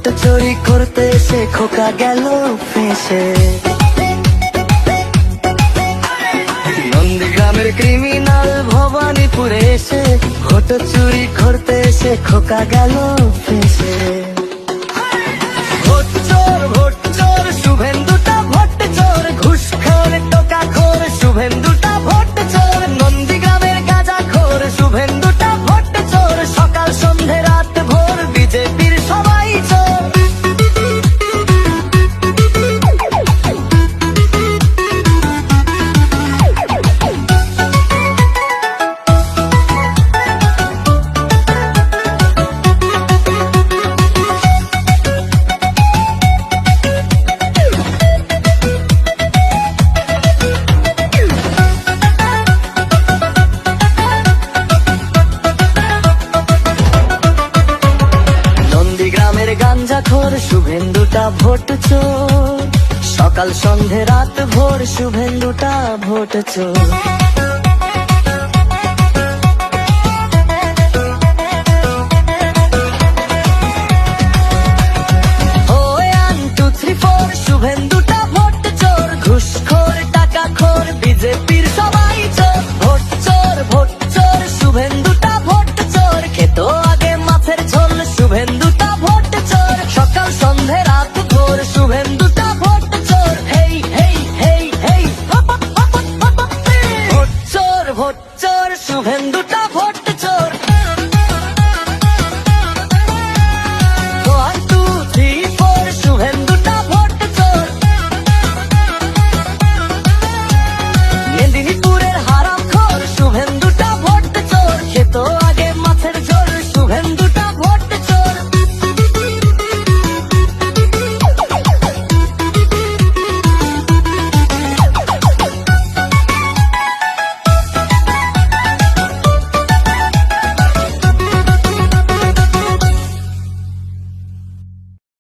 Vote চুরি করতে এসে খোকা গেল ফেঁসে। নন্দীগ্রামের ক্রিমিনাল ভবানীপুরে এসে ভোট চুরি করতে এসে খোকা গেল ফেঁসে। ভোট চোর শুভেন্দুটা ভোট চোর, ঘুষখোর টোকাখোর শুভেন্দুটা ভোট চোর। নন্দীগ্রামের গাঁজাখোর শুভেন্দুটা ভোট চোর, সকাল সন্ধে রাত ভোর বিজেপির সবাই চোর। গাঞ্জাখোর শুভেন্দুটা ভোট চোর, সকাল সন্ধে রাত ভোর শুভেন্দুটা ভোট চোর। শুভেন্দুটা ভোট চোর, ঘুষখোর টাকাখোর বিজেপির সবাই চোর। ভোট চোর শুভেন্দুটা ভোট চোর, খেত আগে মাছের ঝোল শুভেন্দুটা ভোট চোর। সকাল সন্ধে রাত ভোর শুভেন্দুটা ভোট চোর। হেই হেই হেই হেই ভোট চোর শুভেন্দুটা ভোট